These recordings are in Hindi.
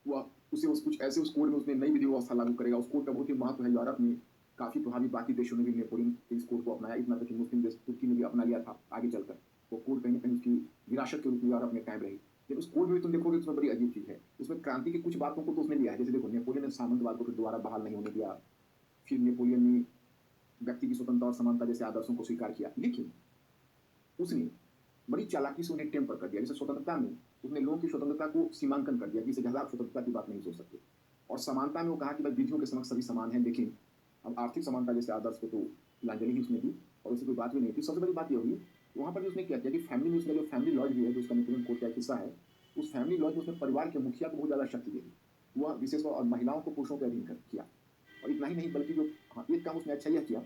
वह उसे उस कुछ ऐसे उस कोड में उसने नई विधि व्यवस्था लागू करेगा। उस कोड का बहुत ही महत्व है यूरोप में, काफ़ी प्रभावी बाकी देशों ने भी नेपोलियन के इस कोड को अपनाया, इतना तक कि मुस्लिम देश तुर्की ने भी अपना लिया था आगे चलकर। वो कोड कहीं न कहीं उसकी विरासत के रूप में यूरोप में कायम रही। लेकिन उस कोड में भी तुम देखोगे तो उसमें बड़ी अजीब चीज़ है। उसमें क्रांति की कुछ बातों को तो उसने लिया है, जैसे देखो नेपोलियन ने सामंतवाद को फिर दोबारा बहाल नहीं होने दिया। फिर नेपोलियन ने व्यक्ति की स्वतंत्रता और समानता जैसे आदर्शों को स्वीकार किया। लेकिन उसने बड़ी चालाकी से उन्हें टेम्पर कर दिया। जैसे स्वतंत्रता में उसने लोगों की स्वतंत्रता को सीमांकन कर दिया कि इससे ज़्यादा आप स्वतंत्रता की बात नहीं सोच सकते। और समानता में वो कहा कि भाई विधियों के समक्ष सभी समान हैं, लेकिन अब आर्थिक समानता जैसे आदर्श को तो तिलांजलि ही उसने दी और उससे कोई बात भी नहीं थी। सबसे बड़ी बात ये हुई, वहाँ पर भी उसने क्या किया कि फैमिली में उसका जो फैमिली लॉज भी है, जो उसका नेपोलियन कोड का एक हिस्सा है, उस फैमिली लॉज में उसने परिवार के मुखिया को बहुत ज़्यादा शक्ति दे दी। वह विशेषतौर और महिलाओं को पुरुषों के अधीन किया। और इतना ही नहीं बल्कि जो हाँ, एक काम उसने अच्छा यह किया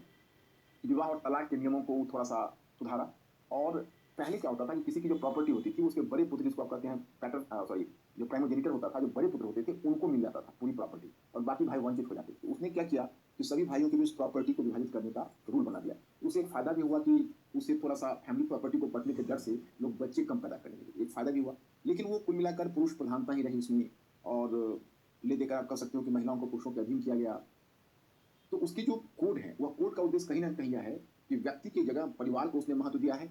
विवाह और तलाक के नियमों को थोड़ा-सा सुधारा। और पहले क्या होता था कि किसी की जो प्रॉपर्टी होती थी, उसके बड़े पुत्र जिसको आप कहते हैं सॉरी जो प्राइमोजेनिटर होता था, जो बड़े पुत्र होते थे, उनको मिल जाता था पूरी प्रॉपर्टी और बाकी भाई वंचित हो जाते थे। तो उसने क्या किया कि सभी भाइयों के बीच प्रॉपर्टी को विभाजित करने का रूल बना दिया। उससे एक फ़ायदा भी हुआ कि उससे थोड़ा-सा फैमिली प्रॉपर्टी को बँटने के डर से लोग बच्चे कम पैदा करने लगे। एक फ़ायदा भी हुआ। लेकिन वो कुल मिलाकर पुरुष प्रधानता ही रही उसमें और ले-देकर आप कह सकते हो कि महिलाओं को पुरुषों के अधीन किया गया। तो उसकी जो कोड है, वह कोड का उद्देश्य कहीं न कहीं यह है कि व्यक्ति की जगह परिवार को उसने महत्व दिया है,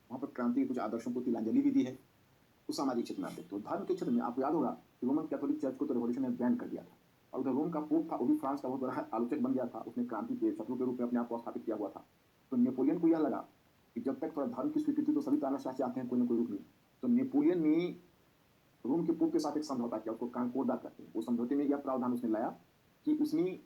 वहाँ पर क्रांति के कुछ आदर्शों को तिलांजलि भी दी है, तो सामाजिक क्षेत्र में आप देखते हो। धर्म के क्षेत्र में आपको याद होगा कि रोमन कैथोलिक चर्च को तो रिवॉल्यूशन में बैन कर दिया था और उधर रोम का पोप था, वो भी फ्रांस का बहुत बड़ा आलोचक बन गया था, उसने क्रांति के शत्रु के रूप में अपने आप को स्थापित किया हुआ था। तो नेपोलियन को यह लगा कि जब तक थोड़ा धर्म की स्वीकृति तो सभी तानाशाह चाहते हैं कोई न कोई रूप में। तो नेपोलियन ने रोम के पोप के साथ एक समझौता किया, उसको कॉन्कोर्डा कहते हैं। वो समझौते में यह प्रावधान उसने लाया कि उसने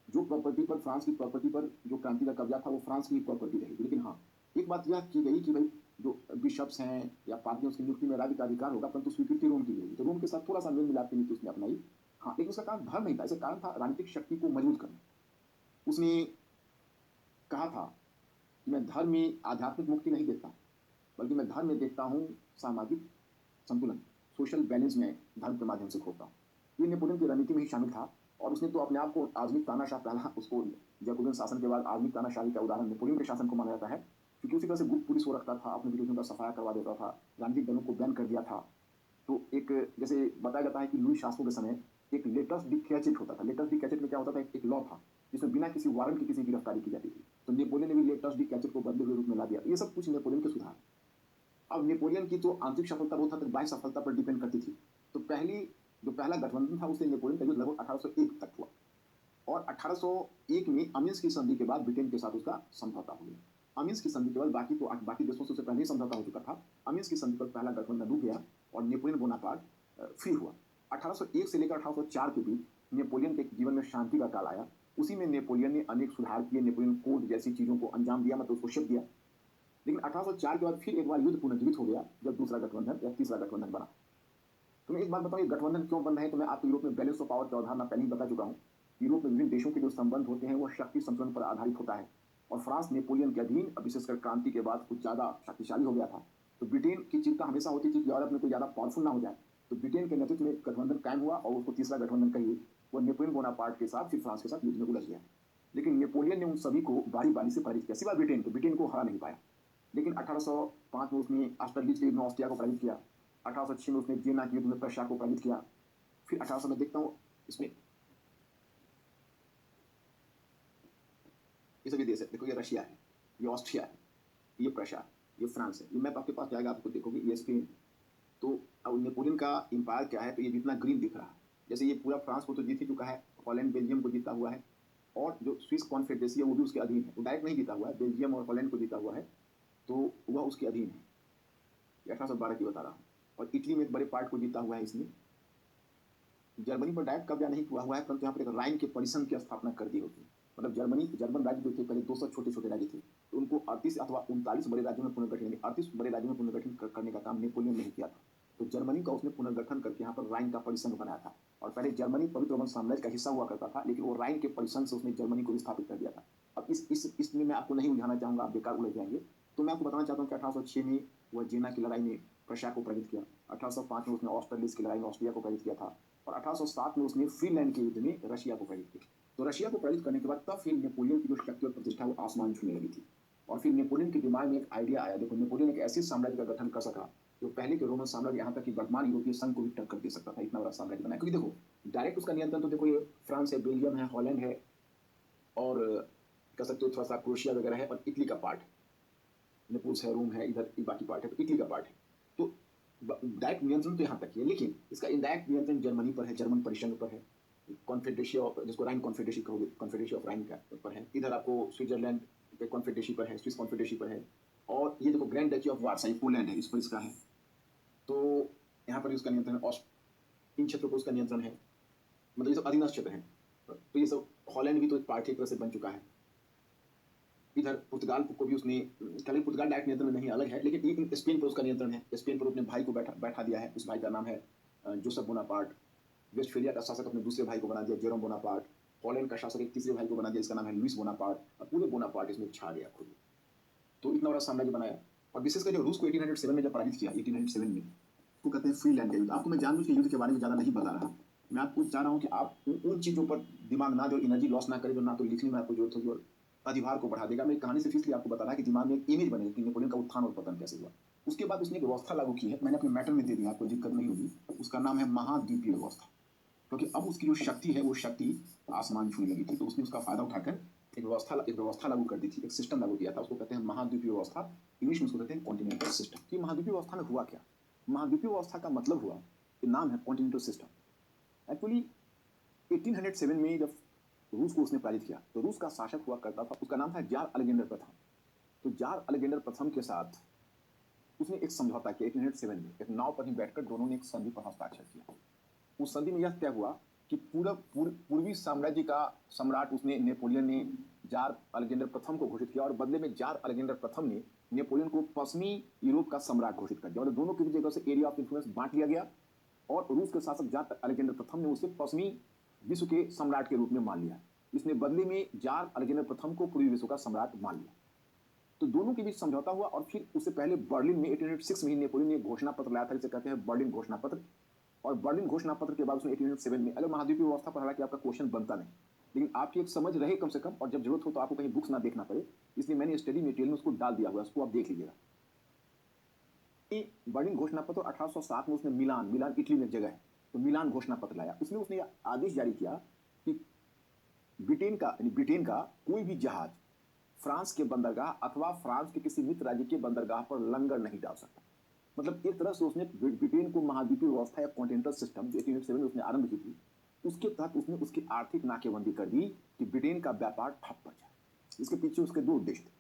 जो प्रॉपर्टी पर फ्रांस की प्रॉपर्टी पर जो क्रांति का कब्जा था वो फ्रांस की प्रॉपर्टी रहेगी। लेकिन हाँ, एक बात यह की गई कि भाई जो बिशप्स हैं या पादरियों की नियुक्ति में राज्य का अधिकार होगा, परंतु स्वीकृति रोम की होगी। तो रोम के साथ थोड़ा सा मेल मिलाप की नीति उसने अपनाई। हाँ, लेकिन उसका कारण धर्म नहीं था, इसका कारण था राजनीतिक शक्ति को मजबूत करना। उसने कहा था कि मैं धर्म में आध्यात्मिक मुक्ति नहीं देखता, बल्कि मैं धर्म में देखता हूँ सामाजिक संतुलन, सोशल बैलेंस में धर्म के माध्यम से खोता हूँ। ये नेपोलियन की रणनीति में ही शामिल था और उसने तो अपने आप को आधुनिक तानाशाह पहला उसको जैकोबियन शासन के बाद आधुनिक तानाशाही का उदाहरण नेपोलियन के शासन को माना जाता है, क्योंकि उसी तरह से गुप्त पुलिस वो रखता था, अपने विरोधियों का सफाया करवा देता था, राजनीतिक दलों को बैन कर दिया था। तो एक जैसे बताया जाता है कि लुई शास्को के समय एक लेटस डी कैचेट होता था। लेटस डी कैचेट में क्या होता था, एक लॉ था जिसमें बिना किसी वारंट की किसी की गिरफ्तारी की जाती थी। तो नेपोलियन ने भी लेटस डी कैचेट को बदले हुए रूप में ला दिया। ये सब कुछ नेपोलियन के सुधार। अब नेपोलियन की जो आंतरिक सफलता बहुत हद तक बाह्य सफलता पर डिपेंड करती थी। तो जो पहला गठबंधन था उससे नेपोलियन का युद्ध लगभग 1801 तक हुआ और 1801 में अमीन्स की संधि के बाद ब्रिटेन के साथ उसका समझौता हो गया। अमीन्स की संधि के बाद बाकी देशों से उससे पहले ही समझौता हो चुका था। अमीन्स की संधि पर पहला गठबंधन रुक गया और नेपोलियन बोनापार्ट फ्री हुआ। 1801 से लेकर 1804 के बीच नेपोलियन के जीवन में शांति का काल आया। उसी में नेपोलियन ने अनेक सुधार किए, नेपोलियन कोड जैसी चीजों को अंजाम दिया, मतलब उसको शेप दिया। लेकिन 1804 के बाद फिर एक बार युद्ध पुनर्जीवित हो गया जब दूसरा गठबंधन या तीसरा गठबंधन बना। तो मैं एक बात बताऊं, ये गठबंधन क्यों बन रहे हैं, तो मैं आपको यूरोप में बैलेंस ऑफ पावर की अवधारणा पहले ही बता चुका हूं। यूरोप में विभिन्न देशों के जो संबंध होते हैं वो शक्ति संतुलन पर आधारित होता है और फ्रांस नेपोलियन के अधीन, विशेषकर क्रांति के बाद कुछ ज्यादा शक्तिशाली हो गया था। तो ब्रिटेन की चिंता हमेशा होती थी कि यूरोप में कोई ज्यादा पावरफुल ना हो जाए। तो ब्रिटेन के नेतृत्व में गठबंधन कायम हुआ और उसको तीसरा गठबंधन कहिए, वो नेपोलियन बोनापार्ट के साथ फिर फ्रांस के साथ युद्ध में उलझ गया। लेकिन नेपोलियन ने उन सभी को बारी बारी से पराजित किया, सिवाय ब्रिटेन को हरा नहीं पाया। लेकिन 1805 में उसने ऑस्ट्रेलिया के युद्ध में ऑस्ट्रिया को पराजित किया। 1806 में उसने जेना के युद्ध में प्रशिया को पराजित किया। फिर 1800 में देखता हूँ इसमें ये सभी देश है, देखो ये रशिया है, ये ऑस्ट्रिया है, ये प्रशिया है, ये फ्रांस है। ये मैप आपके पास जाएगा, आपको देखोगे ये स्पेन है। तो अब नेपोलियन का एम्पायर क्या है, तो ये जितना ग्रीन दिख रहा है, जैसे ये पूरा फ्रांस को तो जीत ही चुका है, हॉलैंड बेल्जियम को जीता हुआ है और जो स्विस कॉन्फेडरेसी है वो भी उसके अधीन है। वो डायरेक्ट नहीं जीता हुआ है, बेल्जियम और हॉलैंड को जीता हुआ है, तो वह उसके अधीन है। 1812 की बता रहा हूँ। और इटली में एक बड़े पार्ट को जीता हुआ है इसने। जर्मनी पर डायरेक्ट कब्जा नहीं हुआ है, परंतु यहाँ पर एक राइन के परिसंघ की स्थापना कर दी होती है। मतलब जर्मन राज्य जो थे पहले 200 छोटे-छोटे राज्य थे, तो उनको 38 अथवा 39 बड़े राज्यों में पुनर्गठन, यानी 38 बड़े राज्यों में पुनर्गठन करने का काम नेपोलियन ने किया था। तो जर्मनी का उसने पुनर्गठन करके यहाँ पर राइन का परिसंघ बनाया था। और पहले जर्मनी पवित्र रोमन साम्राज्य का हिस्सा हुआ करता था, लेकिन वो राइन के परिसंघ से उसने जर्मनी को विस्थापित कर दिया था। अब इसमें मैं आपको नहीं उलझाना चाहूंगा, आप बेकार उलझ जाएंगे। तो मैं आपको बताना चाहता हूँ कि 1806 में वह जेना की लड़ाई में प्रशिया को पराजित किया। 1805 में उसने ऑस्ट्रेलिस की लड़ाई में ऑस्ट्रिया को पराजित किया था और 1807 में उसने फ्रीलैंड के युद्ध में रशिया को पराजित किया। तो रशिया को पराजित करने के बाद तब फिर नेपोलियन की जो शक्ति और प्रतिष्ठा वो आसमान छूने लगी थी। और फिर नेपोलियन के दिमाग में एक आइडिया आया। देखो, नेपोलियन एक ऐसे साम्राज्य का गठन कर सका जो पहले के रोमन साम्राज्य यहाँ तक कि वर्तमान यूरोपीय संघ को भी टक्कर दे सकता था, इतना बड़ा साम्राज्य बनाया। क्योंकि देखो डायरेक्ट उसका नियंत्रण तो देखो ये फ्रांस है, बेल्जियम है, हॉलैंड है और कह सकते हो थोड़ा-सा क्रोएशिया वगैरह है और इटली का पार्ट है। नेपल्स है, रोम है, इधर बाकी पार्ट है, तो इटली का पार्ट है। तो डायरेक्ट नियंत्रण तो यहाँ तक ही है, लेकिन इसका इनडायरेक्ट नियंत्रण जर्मनी पर है, जर्मन परिसंघ पर है, कॉन्फेडरेसी ऑफ जिसको राइन कॉन्फेडरेसी कहोगे, कॉन्फेडरेसी ऑफ राइन का पर है। इधर आपको स्विट्जरलैंड के कॉन्फेडरेसी पर है, स्विस कॉन्फेडरेसी पर है और ये देखो ग्रैंड डची ऑफ वारसाई पोलैंड है, इस पर इसका है। तो यहाँ पर इसका नियंत्रण है, इन क्षेत्रों पर उसका नियंत्रण है, मतलब ये सब अधीनस्थ क्षेत्र हैं। तो ये सब हॉलैंड भी तो एक पार्ट एक तरह से बन चुका है। इधर पुर्तगाल को भी उसने पुर्तगाल डायरेक्ट नियंत्रण में नहीं अलग है, लेकिन स्पेन पर उसका नियंत्रण है। स्पेन पर अपने भाई को बैठा दिया है, उस भाई का नाम है जोसेफ बोनापार्ट। वेस्टफेलिया का शासक अपने दूसरे भाई को बना दिया, जेरोम बोनापार्ट। हॉलैंड का शासक एक तीसरे भाई को बना दिया, इसका नाम है लुइस बोनापार्ट। और पूरे बोनापार्ट इसमें छा गया खुद। तो इतना बड़ा साम्राज्य बनाया और विशेषकर जो रूस को 1807 में जब पराजित किया, 1807 में, उसको कहते हैं फ्रीलैंड का युद्ध। आपको मैं जानबूझ के युद्ध के बारे में ज़्यादा नहीं बता रहा, मैं आपको चाह रहा हूँ कि आप उन चीज़ों पर दिमाग ना दे और एनर्जी लॉस ना करें जो ना तो लिखने में आपको जरूरत होगी और अधिभार को बढ़ा देगा। मैं कहानी से इसलिए आपको बता रहा कि दिमाग में एक इमेज बनेगी कि नेपोलियन का उत्थान और पतन कैसे हुआ। उसके बाद उसने एक व्यवस्था लागू की है, मैंने अपने मैटर में दे दिया, आपको दिक्कत नहीं होगी। उसका नाम है महाद्वीपीय व्यवस्था, क्योंकि अब उसकी जो शक्ति है वो शक्ति आसमान छूने लगी थी। तो उसने उसका फायदा उठाकर एक व्यवस्था लागू कर दी थी, एक सिस्टम लागू किया था, उसको कहते हैं महाद्वीपीय व्यवस्था। इंग्लिश में उसको कहते हैं कॉन्टिनेंटल सिस्टम। कि महाद्वीपीय व्यवस्था में हुआ क्या? महाद्वीपीय व्यवस्था का मतलब हुआ कि नाम है कॉन्टिनेंटल सिस्टम। एक्चुअली 1807 में जब रूस को उसने पराजित किया तो रूस का शासक हुआ करता था, उसका नाम था जार अलेक्जेंडर प्रथम। तो जार अलेक्जेंडर प्रथम के साथ उसने एक समझौता किया 1807 में, एक नाव पर ही बैठकर दोनों ने एक संधि पर हस्ताक्षर किया। उस संधि में यह तय हुआ कि पूर्वी साम्राज्य का सम्राट उसने नेपोलियन ने जार अलेक्जेंडर प्रथम को घोषित किया और बदले में जार अलेक्जेंडर प्रथम ने नेपोलियन को पश्चिमी यूरोप का सम्राट घोषित कर दिया और दोनों की जगह से एरिया ऑफ इन्फ्लुएंस बांट लिया गया और रूस के शासक जार अलेक्जेंडर प्रथम ने उसे पश्चिमी विश्व के सम्राट के रूप में मान लिया। इसने बदले में जार अलेक्जेंडर प्रथम को पूर्वी विश्व का सम्राट मान लिया। तो दोनों के बीच समझौता हुआ और फिर उससे पहले बर्लिन में 1806 में नेपोलियन ने घोषणा पत्र लाया था, जिसे कहते हैं बर्लिन घोषणा पत्र। और बर्लिन घोषणा पत्र के बाद उसने 1807 में, अगर महाद्वीपीय व्यवस्था पर हालांकि आपका क्वेश्चन बनता नहीं, लेकिन आपकी एक समझ रहे कम से कम, और जब जरूरत हो तो आपको कहीं बुक्स ना देखना पड़े, इसलिए मैंने स्टडी मटेरियल में उसको डाल दिया हुआ है, उसको आप देख लीजिएगा। बर्लिन घोषणा पत्र 1807 में उसने मिलान इटली में जगह है, तो मिलान घोषणा पत्र लाया। उसमें उसने आदेश जारी किया कि ब्रिटेन का कोई भी जहाज फ्रांस के बंदरगाह अथवा फ्रांस के किसी मित्र राज्य के बंदरगाह पर लंगर नहीं डाल सकता। मतलब एक तरह से उसने ब्रिटेन को महाद्वीपीय व्यवस्था या कॉन्टिनेंटल सिस्टम जो 1807 में उसने आरंभ की थी, उसके तहत उसने उसकी आर्थिक नाकेबंदी कर दी कि ब्रिटेन का व्यापार ठप पड़ जाए। इसके पीछे उसके दो उद्देश्य थे।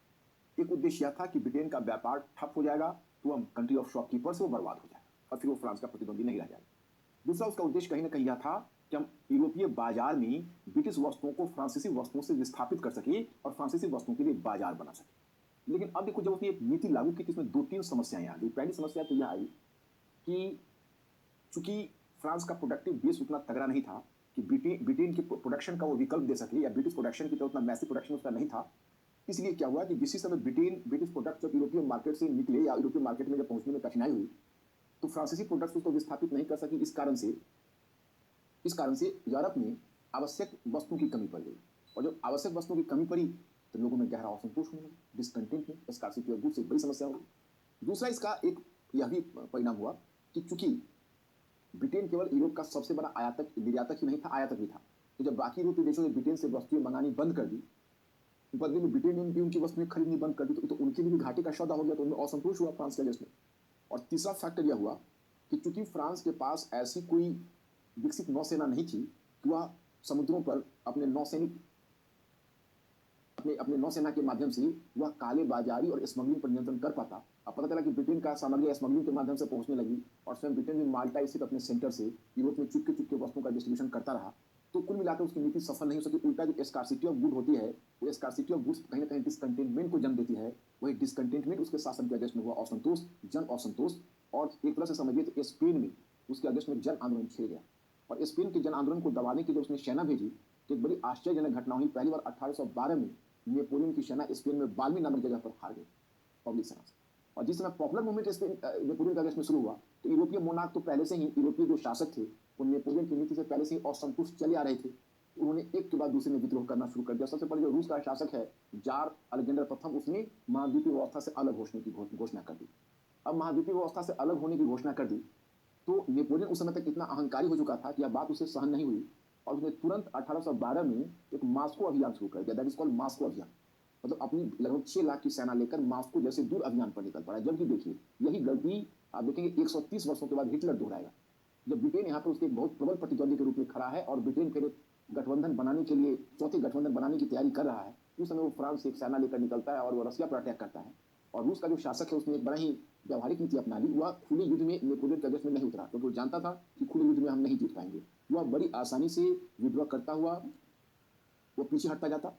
एक उद्देश्य यह था कि ब्रिटेन का व्यापार ठप हो जाएगा तो हम कंट्री ऑफ शॉपकीपर से वो बर्बाद हो जाएगा और फिर वो फ्रांस का प्रतिद्वंदी नहीं रह जाएगा। दूसरा उसका उद्देश्य कहीं ना कहीं यह था कि हम यूरोपीय बाजार में ब्रिटिश वस्तुओं को फ्रांसीसी वस्तुओं से विस्थापित कर सके और फ्रांसीसी वस्तुओं के लिए बाजार बना सके। लेकिन अब देखो, जब उसने एक नीति लागू की, इसमें दो तीन समस्याएं आ गई। पहली समस्या तो यह आई कि चूंकि फ्रांस का प्रोडक्टिव बेस उतना तगड़ा नहीं था कि ब्रिटेन के प्रोडक्शन का वो विकल्प दे सके, या ब्रिटिश प्रोडक्शन की तरह उतना मैसिव प्रोडक्शन उसका नहीं था। इसलिए क्या हुआ कि जिस समय ब्रिटिश प्रोडक्ट जब यूरोपियन मार्केट से निकले या यूरोपियन मार्केट में जब पहुंचने में कठिनाई हुई, तो फ्रांसीसी प्रोडक्ट्स उसको विस्थापित नहीं कर सकी। इस कारण से यूरोप में आवश्यक वस्तुओं की कमी पड़ गई, और जब आवश्यक वस्तुओं की कमी पड़ी तो लोगों में गहरा असंतोष होने लगा, डिसकंटेंटमेंट, स्कार्सिटी ऑफ गुड्स एक बड़ी समस्या हुई। दूसरा इसका एक यह भी परिणाम हुआ कि चूंकि ब्रिटेन केवल यूरोप का सबसे बड़ा निर्यातक ही नहीं था, आयातक भी था। तो जब बाकी यूरोपीय देशों ने ब्रिटेन से वस्तुएं मंगानी बंद कर दी, बदले में ब्रिटेन ने भी उनकी वस्तुएं खरीदनी बंद कर दी, तो उनके लिए भी घाटे का सौदा हो गया, तो उनमें असंतोष हुआ फ्रांस के देश में। और तीसरा फैक्टर यह हुआ कि चूंकि फ्रांस के पास ऐसी कोई विकसित नौसेना नहीं थी कि वह समुद्रों पर अपने नौसेना के माध्यम से वह काले बाजारी और स्मगलिंग पर नियंत्रण कर पाता। अब पता चला कि ब्रिटेन का सामग्री स्मगलिंग के माध्यम से पहुंचने लगी और स्वयं ब्रिटेन भी माल्टा स्थित अपने सेंटर से यूरोप में चुपके वस्तुओं का डिस्ट्रीब्यूशन करता रहा। तो कुल मिलाकर उसकी नीति सफल नहीं हो सकी। उल्टा जो स्कार्सिटी ऑफ गुड होती है, वो स्कार्सिटी ऑफ गुड्स कहीं ना कहीं डिसकंटेनमेंट को जन्म देती है। वही डिसकंटेनमेंट उसके शासन के अगेंस्ट में हुआ असंतोष, जन असंतोष, और एक तरह से समझिए तो स्पेन में उसके अगेंस्ट में जन आंदोलन छिड़ गया। और स्पेन के जन आंदोलन को दबाने के लिए उसने सेना भेजी, तो एक बड़ी आश्चर्यजनक घटना हुई। पहली बार 1812 में नेपोलियन की सेना स्पेन में बाल्मी नामक जगह पर हार गई पब्लिक सेना से। और जिस समय पॉपुलर मूवमेंट नेपोलियन के अगेंस्ट में शुरू हुआ, तो यूरोपीय मोनार्क तो पहले से ही, यूरोपीय जो शासक थे वो नेपोलियन की नीति से पहले से ही असंतुष्ट चले आ रहे थे। उन्होंने एक के बाद दूसरे में विद्रोह करना शुरू कर दिया। सबसे पहले जो रूस का शासक है जार अलेक्जेंडर प्रथम, उसने महाद्वीपीय व्यवस्था से अलग होने की घोषणा कर दी। अब महाद्वीपीय व्यवस्था से अलग होने की घोषणा कर दी, तो नेपोलियन उस समय तक इतना अहंकारी हो चुका था कि यह बात उसे सहन नहीं हुई और उसने तुरंत 1812 में एक मास्को अभियान शुरू कर दिया, दैट इज कॉल्ड मास्को अभियान। मतलब अपनी लगभग 6 लाख की सेना लेकर मास्को जैसे दूर अभियान पर निकल पड़ा। जबकि देखिए, यही गलती आप देखेंगे 130 वर्षों के बाद हिटलर दोहराएगा, जब ब्रिटेन यहाँ पर उसके एक बहुत प्रबल प्रतिद्वंदी के रूप में खड़ा है और ब्रिटेन फिर एक गठबंधन बनाने के लिए, चौथे गठबंधन बनाने की तैयारी कर रहा है। उस समय वो फ्रांस से एक सेना लेकर निकलता है और वो रसिया पर अटैक करता है। और रूस का जो शासक है उसने एक बड़ा ही व्यवहारिक नीति अपना ली। वह खुले युद्ध में नेपोलियन के अगेंस्ट में नहीं उतरा, क्योंकि वो जानता था कि खुले युद्ध में हम नहीं जीत पाएंगे। वह बड़ी आसानी से विड्रॉ करता हुआ वो पीछे हटता जाता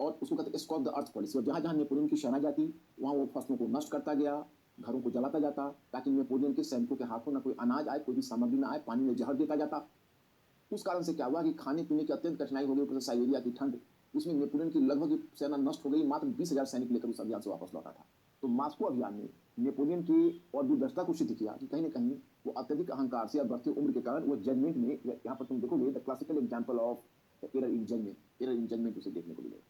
और उसको कहते हैं स्कॉप द अर्थ पॉलिसी। और जहाँ जहाँ नेपोलियन की सेना जाती वहाँ वो फसलों को नष्ट करता गया, घरों को जलाता जाता, ताकि नेपोलियन के सैनिकों के हाथों ना कोई अनाज आए, कोई भी सामग्री ना आए, पानी में जहर देता जाता। उस कारण से क्या हुआ कि खाने पीने की अत्यंत कठिनाई हो गई, ऊपर से साइबेरिया की ठंड, उसमें नेपोलियन की लगभग सेना नष्ट हो गई। मात्र 20,000 सैनिक लेकर उस अभियान से वापस लौटा था। तो मास्को अभियान में नेपोलियन की और दूरदर्शिता को सिद्ध किया कि कहीं ना कहीं वो अत्यधिक अहंकार से और बढ़ती उम्र के कारण वो जजमेंट में, यहाँ पर तुम देखोगे the classical example of error in judgement उसे देखने को मिलेगा।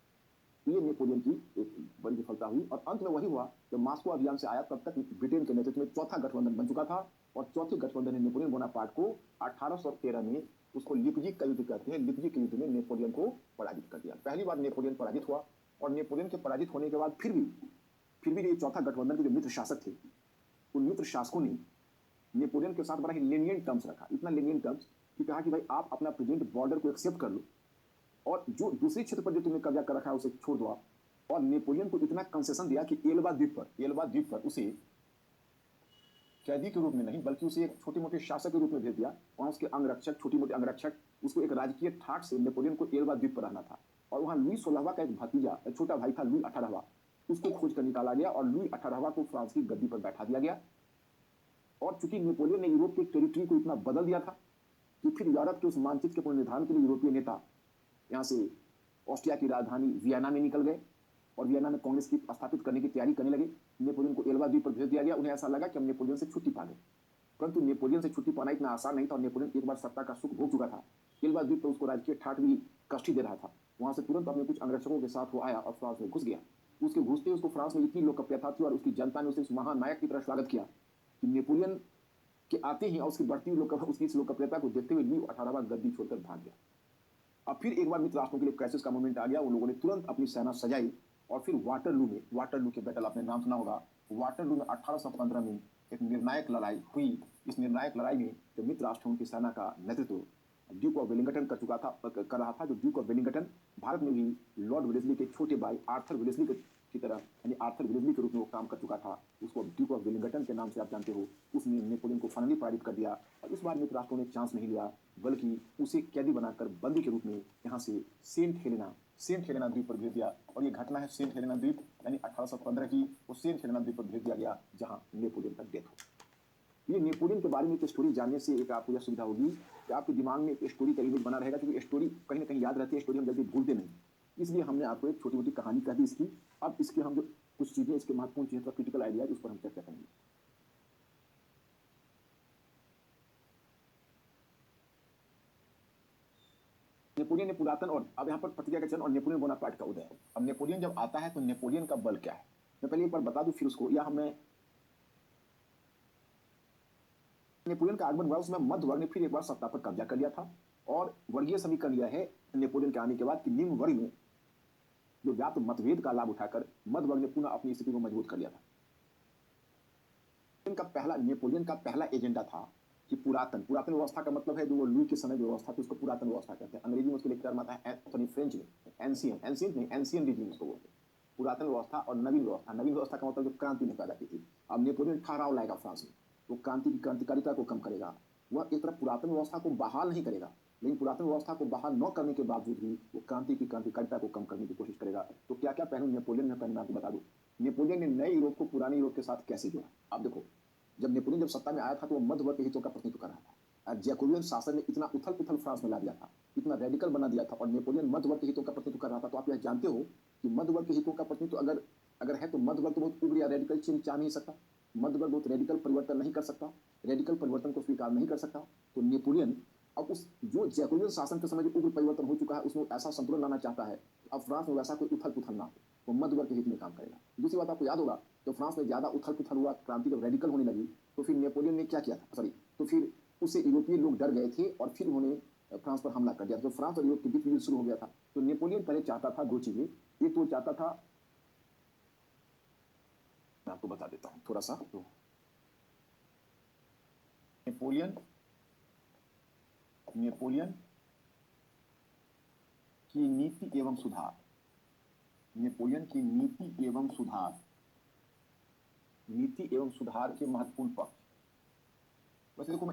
ये नेपोलियन की एक बड़ी विफलता हुई और अंत में वही हुआ जब मास्को अभियान से आया, तब तक ब्रिटेन के नेतृत्व में चौथा गठबंधन बन चुका था और चौथे गठबंधन ने नेपोलियन बोनापार्ट को 1813 में, उसको लिपजिग का युद्ध कहते हैं, लिपजिग के युद्ध में नेपोलियन को पराजित कर दिया। पहली बार नेपोलियन पराजित हुआ और नेपोलियन के पराजित होने के बाद फिर भी जो चौथा गठबंधन के जो मित्र शासक थे, उन मित्र शासकों ने नेपोलियन के साथ बड़ा ही लेनियन टर्म्स रखा। इतना लेनियन टर्म्स कि कहा कि भाई आप अपना प्रेजेंट बॉर्डर को एक्सेप्ट कर लो और जो दूसरे क्षेत्र पर जो तुमने कब्जा कर रखा है उसे छोड़ दो आप। और नेपोलियन को इतना कंसेशन दिया कि एल्बा द्वीप पर उसे कैदी के रूप में नहीं बल्कि उसे एक छोटे मोटे शासक के रूप में भेज दिया। वहां उसके अंगरक्षक, छोटे मोटे अंगरक्षक, उसको एक राजकीय ठाट से नेपोलियन को एल्बा द्वीप पर रहना था। और वहां लुई 16वां का एक भतीजा, एक छोटा भाई था लुई 18वां, उसको खोज कर निकाला गया और लुई 18वां को फ्रांस की गद्दी पर बैठा दिया गया। और चूंकि नेपोलियन ने यूरोप के टेरिटरी को इतना बदल दिया था कि फिर यूरोप के उस मानचित्र के पुनर्निर्धारण के लिए यूरोपीय नेता यहाँ से ऑस्ट्रिया की राजधानी वियना में निकल गए और वियना में कांग्रेस की स्थापित करने की तैयारी करने लगे। नेपोलियन को एल्बा द्वीप पर भेज दिया गया। उन्हें ऐसा लगा कि हम नेपोलियन से छुट्टी पा गए, परंतु नेपोलियन से छुट्टी पाना इतना आसान नहीं था और नेपोलियन एक बार सत्ता का सुख भोग चुका था। एल्बा द्वीप पर उसको राजकीय ठाट भी कष्ट दे रहा था। वहां से तुरंत अपने कुछ अंगरक्षकों के साथ वो आया और फ्रांस में घुस गया। उसके घुसते उसको फ्रांस में इतनी लोकप्रियता थी और उसकी जनता ने उसे उस महानायक की तरह स्वागत किया कि नेपोलियन के आते ही और उसकी बढ़ती हुई उसकी इस लोकप्रियता को देखते हुए लुई 18वां गद्दी छोड़कर भाग गया। अब फिर एक बार मित्र राष्ट्रों के लिए क्राइसिस का मोमेंट आ गया। उन लोगों ने तुरंत अपनी सेना सजाई और फिर वाटरलू के बैटल, आपने नाम सुना होगा, वाटरलू में 1815 में एक निर्णायक लड़ाई हुई। इस निर्णायक लड़ाई में जो मित्र राष्ट्र उनकी सेना का नेतृत्व ड्यूक ऑफ वेलिंगटन कर रहा था। जो ड्यूक ऑफ वेलिंगटन भारत में भी लॉर्ड वेलेस्ली के छोटे भाई आर्थर वेलेस्ली की तरह, यानी आर्थर वेलेस्ली के रूप में वो काम कर चुका था। उसको ड्यूक ऑफ वेलिंगटन के नाम से आप जानते हो। उसने नेपोलियन को फाइनली पराजित कर दिया और इस बार मित्र राष्ट्रों ने चांस नहीं लिया, बल्कि उसे कैदी बनाकर बंदी के रूप में यहाँ से सेंट हेलेना द्वीप पर भेज दिया। और ये घटना है सेंट हेलेना द्वीप, यानी 1815 की। वो सेंट हेलेना द्वीप पर भेज दिया गया जहाँ नेपोलियन का डेथ हो। ये नेपोलियन के बारे में एक स्टोरी जानने से एक आपको यह सुविधा होगी कि आपके दिमाग में एक स्टोरी का इमेज बना रहेगा, क्योंकि स्टोरी कहीं ना कहीं याद रहती है, स्टोरी हम जल्दी भूलते नहीं। इसलिए हमने आपको एक छोटी मोटी कहानी कह दी इसकी। अब इसके हम जो कुछ चीजें, इसके महत्वपूर्ण चीजें, क्रिटिकल आइडिया, उस पर हम चर्चा करेंगे। नेपोलियन ने पुरातन, और अब यहाँ पर प्रतिज्ञा का चरण और नेपोलियन बोनापार्ट का उदय। अब नेपोलियन जब आता है तो नेपोलियन का बल क्या है, मैं पहले एक बार बता दूं फिर उसको, या हमें नेपोलियन का आगमन हुआ उसमें मध्य वर्ग ने फिर एक बार सत्ता पर कब्जा कर लिया था। और वर्गीय समीकरण यह है नेपोलियन के आने के बाद कि निम्न वर्ग में जो व्याप्त मतभेद का लाभ उठाकर मध्य वर्ग ने पुनः अपनी स्थिति को मजबूत कर लिया था। नेपोलियन का पहला एजेंडा था कि पुरातन व्यवस्था का मतलब है जो लुई के समय व्यवस्था थी उसको पुरातन व्यवस्था कहते हैं। अंग्रेजी में उसके लिए टर्म आता है, फ्रेंच में एंशियन रिजीम उसको बोलते हैं। पुरातन व्यवस्था और नवीन व्यवस्था का मतलब जो क्रांति ने पैदा की थी। अब नेपोलियन ठहराव लाएगा फ्रांस में, वो क्रांति की क्रांतिकारिता को कम करेगा। वह एक तरफ पुरातन व्यवस्था को बहाल नहीं करेगा, लेकिन पुरातन व्यवस्था को बहाल न करने के बावजूद भी वो क्रांति की क्रांतिकारिता को कम करने की कोशिश करेगा। तो क्या क्या पहलू नेपोलियन ने, पहले मैं आपको बता दूं नेपोलियन ने नए यूरोप को पुराने यूरोप के साथ कैसे जोड़ा। आप देखो, जब नेपोलियन सत्ता में आया था तो वो मध्य वर्ग के हितों का प्रतिनिधित्व कर रहा था। जैकोबियन शासन ने इतना उथल पुथल फ्रांस में ला दिया था, इतना रेडिकल बना दिया था, और नेपोलियन मध्य वर्ग के हितों का प्रतिनिधित्व कर रहा था। तो आप यह जानते हो कि मध्य वर्ग के हितों का प्रतिनिधित्व अगर है तो मध्य वर्ग तो बहुत उग्र या रेडिकल चेंज चाह नहीं सकता, मध्य वर्ग बहुत रेडिकल परिवर्तन नहीं कर सकता, रेडिकल परिवर्तन को स्वीकार नहीं कर सकता। तो नेपोलियन अब उस जो जैकोबियन शासन के समय जो उग्र परिवर्तन हो चुका है उसमें ऐसा संतुलन लाना चाहता है। अब फ्रांस में वैसा कोई उथल पुथल ना हो, वो मध्य वर्ग के हित में काम करेगा। दूसरी बात आपको याद होगा तो फ्रांस में ज़्यादा उथल-पुथल हुआ, क्रांति जब रेडिकल होने लगी, तो फिर नेपोलियन ने क्या किया था? सॉरी, तो फिर उससे यूरोपीय लोग डर गए थे और फिर उन्होंने फ्रांस पर हमला कर दिया। तो फ्रांस और यूरोप के बीच युद्ध शुरू हो गया था। तो नेपोलियन पहले चाहता था 2 चीज़ें, एक तो वो चाहता था, मैं आपको बता देता हूँ थोड़ा-सा। तो नेपोलियन नेपोलियन की नीति एवं सुधार, नेपोलियन की नीति एवं सुधार के महत्वपूर्ण पक्ष। वैसे देखो,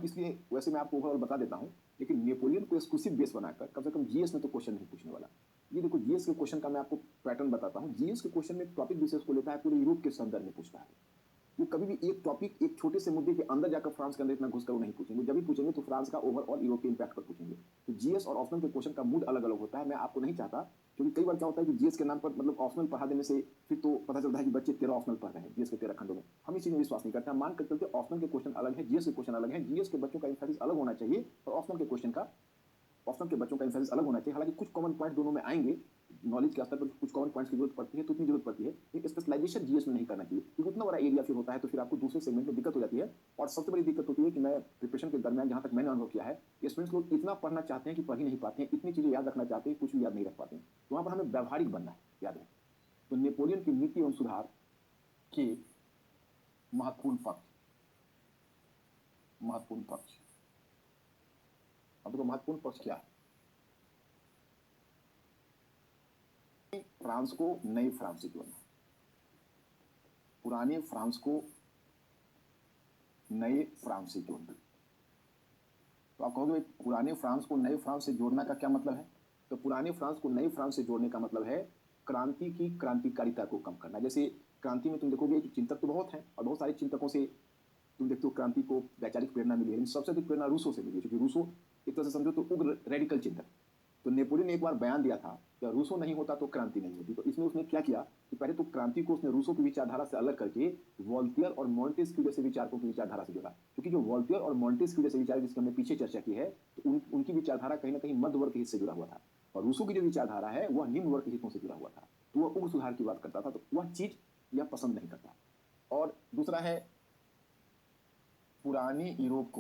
वैसे मैं आपको ओवरऑल बता देता हूँ, लेकिन नेपोलियन को एक्सक्लूसिव बेस बनाकर कम से कम जीएस में तो क्वेश्चन नहीं पूछने वाला। ये देखो, जीएस के क्वेश्चन का मैं आपको पैटर्न बताता हूँ। जीएस के क्वेश्चन में टॉपिक विशेष को लेता है, पूरे यूरोप के संदर्भ में पूछता है। वो कभी भी एक टॉपिक, एक छोटे से मुद्दे के अंदर जाकर फ्रांस के अंदर इतना घुसकर वो नहीं पूछेंगे। जब भी पूछेंगे तो फ्रांस का ओवरऑल यूरोपीय इंपैक्ट पर पूछेंगे। तो जीएस और ऑप्शनल के क्वेश्चन का मूड अलग अलग होता है। मैं आपको नहीं चाहता, क्योंकि कई बार क्या होता है कि जीएस के नाम पर मतलब ऑप्शनल पढ़ा देने से फिर तो पता चलता है कि बच्चे 13 ऑप्शनल पढ़ रहे हैं जीएस के 13 खंडों में। हम इस चीज में विश्वास नहीं करते। मान कर चलते ऑप्शनल के क्वेश्चन अलग है, जीएस के क्वेश्चन अलग है। जीएस के बच्चों का एम्फेसिस अलग होना चाहिए और ऑप्शनल के बच्चों का एम्फेसिस अलग होना चाहिए। हालांकि कुछ कॉमन पॉइंट दोनों में आएंगे, नॉलेज के स्तर पर कुछ कॉमन पॉइंट्स की जरूरत पड़ती है, तो उतनी जरूरत पड़ती है, लेकिन स्पेशलाइजेशन जीएस में नहीं करना चाहिए, क्योंकि उतना बड़ा एरिया फिर होता है तो फिर आपको दूसरे सेगमेंट में दिक्कत हो जाती है। और सबसे बड़ी दिक्कत होती है कि मैं प्रिपरेशन के दरमियान जहां तक मैंने अनुभव किया है, स्टूडेंट्स लोग इतना पढ़ना चाहते हैं कि पढ़ ही नहीं पाते हैं, इतनी चीजें याद रखना चाहते हैं, कुछ भी याद नहीं रख पाते हैं। तो वहां पर हमें व्यवहारिक बनना है, याद रखें। तो नेपोलियन की नीति एवं सुधार के महत्वपूर्ण पक्ष। अब देखो, महत्वपूर्ण पक्ष क्या है? फ्रांस को नए फ्रांस से जोड़ना, पुराने फ्रांस को नए फ्रांस से जोड़ना। तो आप कहोगे पुराने फ्रांस को नए फ्रांस से जोड़ना का क्या मतलब है? तो पुराने फ्रांस को नए फ्रांस से जोड़ने का मतलब है क्रांति की क्रांतिकारिता को कम करना। जैसे क्रांति में तुम देखोगे कि चिंतक तो बहुत हैं और बहुत सारे चिंतकों से तुम देखते हो क्रांति को वैचारिक प्रेरणा मिली है, लेकिन सबसे अधिक प्रेरणा रूसो से मिली है, क्योंकि रूसो एक तरह से समझो तो उग्र रेडिकल चिंतक। तो नेपोलियन ने एक बार बयान दिया था कि रूसो नहीं होता तो क्रांति नहीं होती। तो इसमें उसने क्या किया कि पहले तो क्रांति को उसने रूसो की विचारधारा से अलग करके वॉल्टियर और मॉन्टेस्क्यू जैसे विचारकों की विचारधारा से जोड़ा। क्योंकि जो वॉल्टियर और मॉन्टेस्क्यू जैसे विचार जिसकी हमने पीछे चर्चा की है, तो उनकी विचारधारा कहीं ना कहीं मध्य वर्ग के हित से जुड़ा हुआ था, और रूसो की जो विचारधारा है वह निम्न वर्ग के हितों से जुड़ा हुआ था। तो वह उग्र सुधार की बात करता था, तो वह चीज यह पसंद नहीं करता। और दूसरा है, पुराने यूरोप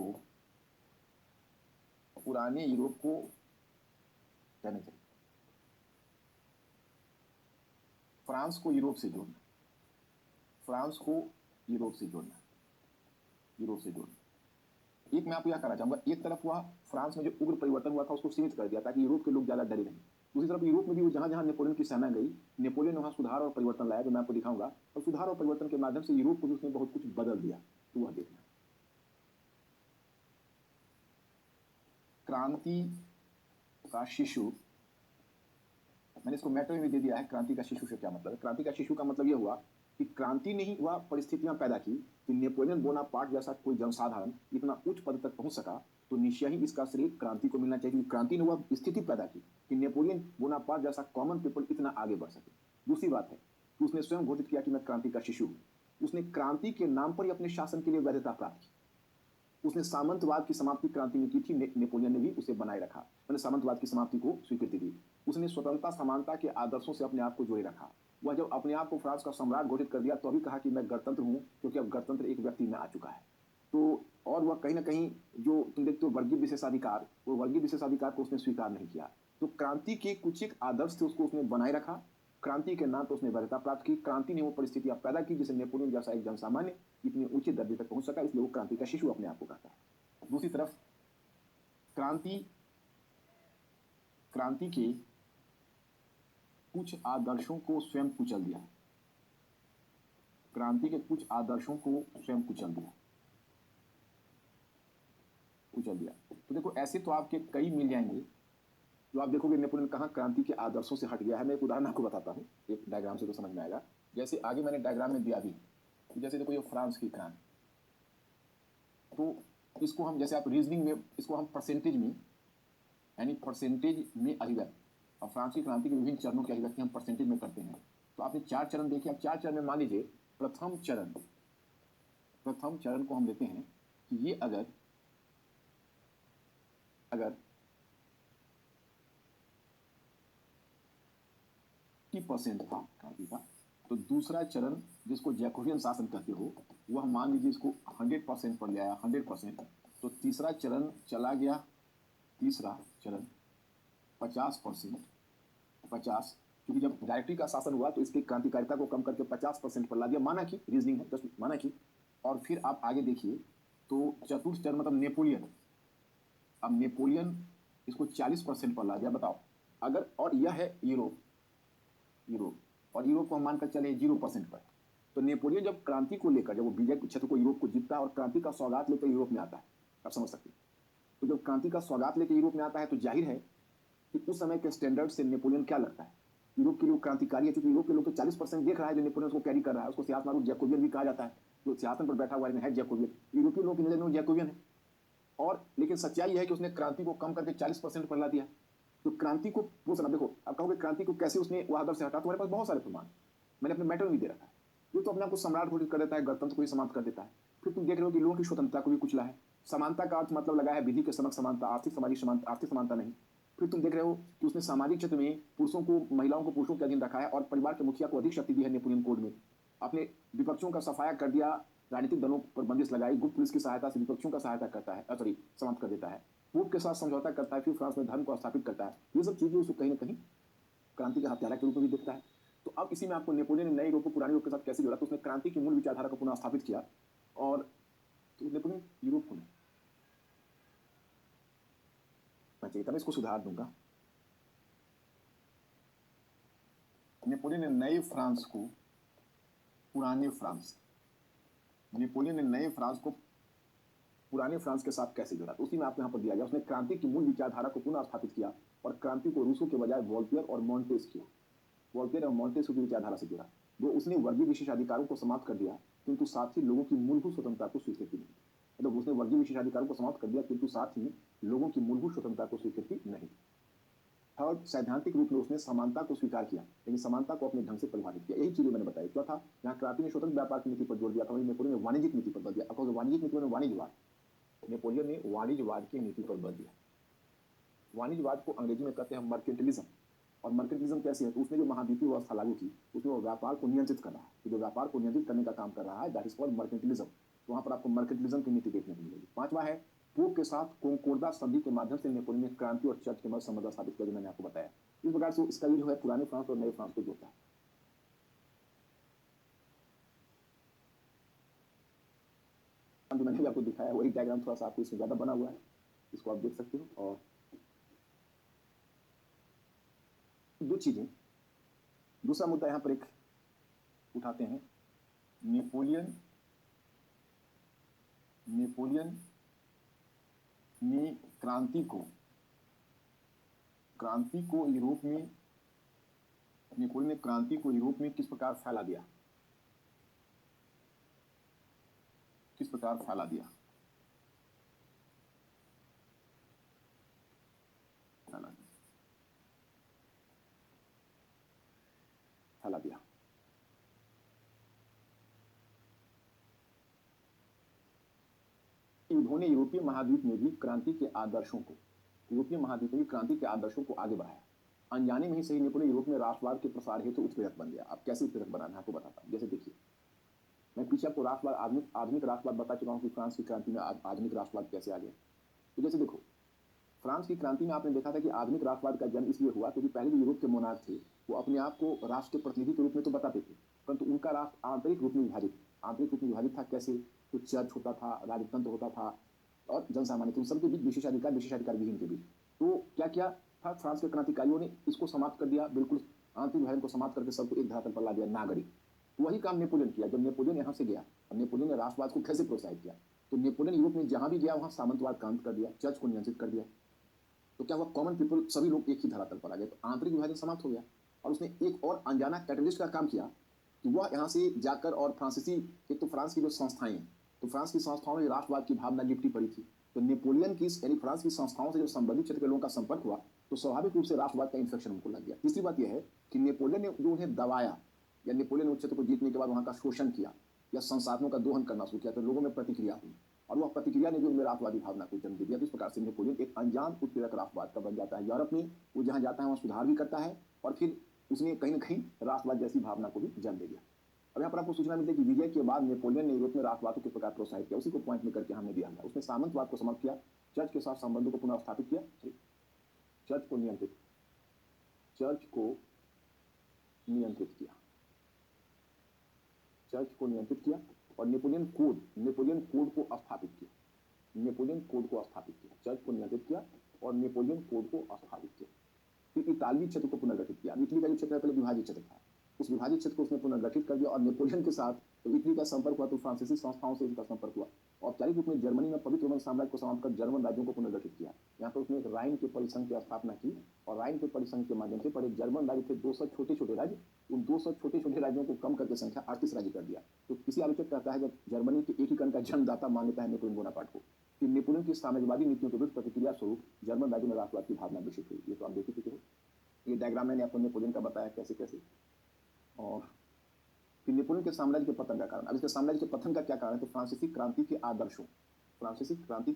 को कहना चाहिए फ्रांस को यूरोप से जोड़ना, एक मैं आपको यह कहना चाहूंगा, एक तरफ हुआ फ्रांस में जो उग्र परिवर्तन हुआ था उसको सीमित कर दिया ताकि यूरोप के लोग ज्यादा डरे नहीं। दूसरी तरफ यूरोप में भी जहां जहां नेपोलियन की सेना गई, नेपोलियन वहां सुधार और परिवर्तन लाया, जो मैं आपको दिखाऊंगा, और सुधार और परिवर्तन के माध्यम से यूरोप को भी उसने बहुत कुछ बदल दिया। तो वह देखना, क्रांति का शिशु, मैंने इसको मेटो में दे दिया है। क्रांति का शिशु से क्या मतलब है? क्रांति का शिशु का मतलब यह हुआ कि क्रांति ने ही वह परिस्थितियां पैदा की कि नेपोलियन बोनापार्ट जैसा कोई जनसाधारण इतना उच्च पद तक पहुंच सका। तो निश्चय ही इसका श्रेय क्रांति को मिलना चाहिए, क्योंकि क्रांति ने वह स्थिति पैदा की कि नेपोलियन बोनापार्ट जैसा कॉमन पीपल इतना आगे बढ़ सके। दूसरी बात है कि उसने स्वयं घोषित किया कि मैं क्रांति का शिशु हूं। उसने क्रांति के नाम पर ही अपने शासन के लिए वैधता प्राप्त की। उसने सामंतवाद की समाप्ति क्रांति में की थी, नेपोलियन ने भी उसे बनाए रखा, मैंने सामंतवाद की समाप्ति को स्वीकृति दी। उसने स्वतंत्रता समानता के आदर्शों से अपने आप को जोड़े रखा। वह जब अपने आप को फ्रांस का सम्राट घोषित कर दिया तो अभी कहा कि मैं गणतंत्र हूं, क्योंकि अब गणतंत्र एक व्यक्ति में आ चुका है। तो और वह कहीं ना कहीं जो तुम देखते हो वर्गीय विशेषाधिकार, वो वर्गीय विशेषाधिकार को उसने स्वीकार नहीं किया। तो क्रांति के कुछ एक आदर्श थे, उसको उसने बनाए रखा। क्रांति के नाम पर उसने वैधता प्राप्त की। क्रांति ने वो परिस्थितियां पैदा की जिसे नेपोलियन जैसा एक जनसामान्य इतने ऊंचे दर्जे तक पहुंच सका, इसलिए वो क्रांति का शिशु अपने आप को कहता है। दूसरी तरफ क्रांति के कुछ आदर्शों को स्वयं कुचल दिया। तो देखो, ऐसे तो आपके कई मिल जाएंगे जो आप देखोगे नेपोलियन कहाँ क्रांति के आदर्शों से हट गया है। मैं एक उदाहरण आपको बताता हूँ, एक डायग्राम से तो समझ में आएगा। जैसे आगे मैंने डायग्राम में दिया भी, जैसे देखो ये फ्रांस की क्रांति, तो इसको हम, जैसे आप रीजनिंग में इसको हम परसेंटेज में अभिव्यक्त, और फ्रांस की क्रांति के विभिन्न चरणों की अभिव्यक्ति हम परसेंटेज में करते हैं। तो आपने 4 चरण देखे। अब 4 चरण में मान लीजिए प्रथम चरण को हम लेते हैं कि ये अगर 50% था क्रांति का, तो दूसरा चरण जिसको जैकोबियन शासन कहते हो, वह मान लीजिए इसको 100% पर ले आया, 100%। तो तीसरा चरण चला गया, तीसरा चरण 50%, 50, क्योंकि जब डायरेक्टरी का शासन हुआ तो इसकी क्रांतिकारिता को कम करके 50% पर ला दिया, माना कि रीजनिंग है, जस्ट माना कि। और फिर आप आगे देखिए, तो चतुर्थ चरण मतलब नेपोलियन, अब नेपोलियन इसको 40% पर ला दिया। बताओ, अगर, और यह है यूरोप, यूरोप, और यूरोप को हम मानकर चले 0% पर। तो नेपोलियन जब क्रांति को लेकर, जब वो विजय क्षेत्र को यूरोप को जीतता है और क्रांति का सौगात लेकर यूरोप में आता है, आप समझ सकते हैं। तो जब क्रांति का सौगात लेकर यूरोप में आता है तो जाहिर है कि उस समय के स्टैंडर्ड से नेपोलियन क्या लगता है, यूरोप के लोग क्रांतिकारी है, क्योंकि यूरोप के लोग तो 40% देख रहा है जो नेपोलियन उसको कैरी कर रहा है, उसको सियासत जैकोबियन भी कहा जाता है, जो सियासत पर बैठा हुआ है जैकोबियन, यूरोपीय लोग की नजर में जैकोबियन है। और लेकिन सच्चाई यह है कि उसने क्रांति को कम करके 40% पर ला दिया। तो क्रांति को वो समझ, देखो आप कहोगे क्रांति को कैसे उसने वह आदर से हटा, तुम्हारे पास बहुत सारे प्रमाण, मैंने अपने मैटर में भी दे रखा है। ये तो अपने आप को सम्राट घोषित कर देता है, गणतंत्र को ही समाप्त कर देता है। फिर तुम देख रहे हो कि लोगों की स्वतंत्रता को भी कुचला है। समानता का अर्थ मतलब लगा है विधि के समक्ष समानता, आर्थिक सामाजिक समानता, आर्थिक समानता नहीं। फिर तुम देख रहे हो कि उसने सामाजिक क्षेत्र में पुरुषों को, महिलाओं को पुरुषों के अधीन रखा है और परिवार के मुखिया को अधिक शक्ति दी है नेपोलियन कोड में। अपने विपक्षों का सफाया कर दिया, राजनीतिक दलों पर बंदिश लगाई, गुप्त पुलिस की सहायता से विपक्षों का सहायता करता है, सॉरी समाप्त कर देता है, पोप के साथ समझौता करता है, फिर फ्रांस में धर्म को स्थापित करता है। ये सब चीजें उसको कहीं ना कहीं क्रांति का हत्यारा के रूप में भी देखता है। तो अब इसी में आपको नेपोलियन ने नए यूरोप को पुराने यूरोप के साथ कैसे जोड़ा, तो उसने क्रांति की मूल विचारधारा को पुनः स्थापित किया। और तो नेपोलियन यूरोप को नहीं चाहिए था, मैं इसको सुधार दूंगा। नेपोलियन ने नए फ्रांस को पुराने फ्रांस, नेपोलियन ने नए फ्रांस को पुराने फ्रांस के साथ कैसे जोड़ा, तो उसी में आपको यहाँ पर दिया गया। उसने क्रांति की मूल विचारधारा को पुनः स्थापित किया और क्रांति को रूसों के बजाय वोल्टेयर और मोंटेस्क्यू, वोल्टेयर और मोंटेस्क्यू की विचारधारा से जोड़ा। वो उसने वर्गीय विशेषाधिकारों को समाप्त कर दिया, किंतु साथ ही लोगों की मूलभूत स्वतंत्रता को स्वीकृति नहीं। मतलब उसने वर्गीय विशेषाधिकारों को समाप्त कर दिया, किंतु साथ ही लोगों की मूलभूत स्वतंत्रता को स्वीकृति नहीं। थर्ड, सैद्धांतिक रूप में उसने समानता को स्वीकार किया, लेकिन समानता को अपने ढंग से परिभाषित किया। यही चीजें मैंने बताई। चौथा, यहाँ क्रांति ने स्वतंत्र व्यापार की नीति पर जोर दिया था, वहीं नेपोलियन ने वाणिज्यिक नीति पर बल दिया। अब वाणिज्यिक नीति में वाणिज्यवाद, नेपोलियन ने वाणिज्यवाद की नीति पर बल दिया। वाणिज्यवाद को अंग्रेजी में कहते हैं मर्केंटिलिज्म। और मर्केंटिलिज्म कैसी है, तो उसने जो महाद्वीपीय व्यवस्था लागू की, उसमें वो व्यापार को नियंत्रित कर रहा है, तो जो व्यापार को नियंत्रित करने का काम कर रहा है, दैट इज कॉल्ड मर्केंटिलिज्म। तो वहां पर आपको मर्केंटिलिज्म की नीति देखने को मिलेगी। पांचवा है, पोप के साथ कोंकोर्दा संधि के माध्यम से नेपोलियन ने क्रांति और चर्च के मध्य संबंध स्थापित किया, जो मैंने आपको बताया। इस प्रकार से इसका जो है पुराने फ्रांस और नए फ्रांस को जोड़ता है। जो मैंने भी आपको दिखाया वही डायग्राम थोड़ा सा आपको इसमें ज्यादा बना हुआ है, इसको आप देख सकते हो। और दो चीजें, दूसरा मुद्दा यहां पर एक उठाते हैं, नेपोलियन ने क्रांति को यूरोप में, नेपोलियन ने क्रांति को यूरोप में किस प्रकार फैला दिया, किस प्रकार फैला दिया, फैला दिया। उन्होंने यूरोपीय महाद्वीप में भी क्रांति के आदर्शों को, यूरोपीय महाद्वीप में भी क्रांति के आदर्शों को आगे बढ़ाया। अनजाने में ही सही, नेपोलियन यूरोप में राष्ट्रवाद के प्रसार हेतु उत्प्रेरक बन गया। अब कैसे उत्प्रेरक बना, मैं आपको बताता हूँ। जैसे देखिए, मैं पीछे आपको राष्ट्रवाद, आधुनिक राष्ट्रवाद बता चुका हूँ कि फ्रांस की क्रांति में आधुनिक राष्ट्रवाद कैसे आ गया। तो जैसे देखो, फ्रांस की क्रांति में आपने देखा था कि आधुनिक राष्ट्रवाद का जन्म इसलिए हुआ क्योंकि पहले जो यूरोप के मोनार्क थे वो अपने आप को राष्ट्र के प्रतिनिधि के रूप में तो बताते थे, परंतु उनका राष्ट्र आंतरिक रूप में विभाजित, आंतरिक रूप में विभाजित था। कैसे, तो चर्च होता था, राजतंत्र होता था और जनसामान्य, तो सबके बीच विशेषाधिकार, विशेषाधिकार विहीन के बीच। तो क्या क्या था, फ्रांस के क्रांतिकारियों ने इसको समाप्त कर दिया, बिल्कुल आंतरिक विभाजन को समाप्त करके सबको एक धरातल पर ला दिया, नागरिक। वही काम नेपोलियन किया। जब नेपोलियन यहाँ से गया, नेपोलियन ने राष्ट्रवाद को कैसे प्रोत्साहित किया, तो नेपोलियन यूरोप में जहां भी गया वहां सामंतवाद का अंत कर दिया, चर्च को नियंत्रित कर दिया। तो क्या हुआ, कॉमन पीपल, सभी लोग एक ही धरातल पर आ गए, तो आंतरिक विभाजन समाप्त हो गया। और उसने एक और अनजाना कैटलिस्ट का काम किया कि वह यहाँ से जाकर और फ्रांसीसी, एक तो फ्रांस की जो संस्थाएं हैं, तो फ्रांस की संस्थाओं में राष्ट्रवाद की भावना लिपटी पड़ी थी। तो नेपोलियन की, यानी फ्रांस की संस्थाओं से जो संबंधित क्षेत्र के लोगों का संपर्क हुआ, तो स्वाभाविक रूप से राष्ट्रवाद का इन्फेक्शन उनको लग गया। तीसरी बात यह है कि नेपोलियन ने जो उन्हें दबाया, या नेपोलियन ने उस क्षेत्र को जीतने के बाद वहां का शोषण किया या संसाधनों का दोहन करना शुरू किया, तो लोगों में प्रतिक्रिया हुई, और वह प्रतिक्रिया ने भी उनमें राष्ट्रवादी भावना को जन्म दे दिया। तो इस प्रकार से नेपोलियन एक अनजान उत्प्रेरक राष्ट्रवाद का बन जाता है। यूरोप में वो जहां जाता है वहां सुधार भी करता है, और फिर उसने कहीं न कहीं राष्ट्रवाद जैसी भावना को भी जन्म दे दिया। अब यहाँ पर आपको सूचना मिलती है कि विजय के बाद नेपोलियन ने यूरोप में राष्ट्रवाद को किस प्रकार प्रोत्साहित किया, उसी को पॉइंट में करके हमने दिया है। उसने सामंतवाद को समाप्त किया, चर्च के साथ संबंधों को पुनः स्थापित किया, चर्च को नियंत्रित चर्च को नियंत्रित किया चर्च को नियंत्रित किया और नेपोलियन कोड को स्थापित किया। नेपोलियन कोड को स्थापित किया, चर्च को नियंत्रित किया और नेपोलियन कोड को स्थापित किया। फिर इतालवी क्षेत्र को पुनर्गठित किया। इटली का जो क्षेत्र पहले विभाजित क्षेत्र था, उस विभाजित क्षेत्र को उसने पुनर्गठित कर दिया और नेपोलियन के साथ तो इटली का संपर्क हुआ तो फ्रांसीसी संस्थाओं से इसका संपर्क हुआ। औपचारिक रूप में जर्मनी में पवित्र रोमन साम्राज्य को समाप्त कर जर्मन राज्यों को पुनर्गठित किया। यहाँ पर उसने एक राइन के परिसंघ की स्थापना की और राइन के परिसंघ के माध्यम से पहले जर्मन राज्य थे 200 छोटे छोटे राज्य, उन 200 छोटे छोटे राज्यों को कम करके संख्या 38 राज्य कर दिया। तो किसी आलोचक कहता है जब जर्मनी के एकीकरण का जन्मदाता मान लेता है नेपोलियन बोनापार्ट को, कि नेपोलियन की साम्राज्यवादी नीतियों के विरुद्ध प्रतिक्रिया स्वरूप जर्मन राज्य में राष्ट्रवाद की भावना विकसित हुई। ये तो आप देख ही चुके हो। ये डायग्राम मैंने आपको नेपोलियन का बताया कैसे कैसे। और फिर नेपोलियन के साम्राज्य के पतन का कारण। अब इसके साम्राज्य के पतन का क्या कारण है, तो फ्रांसीसी क्रांति के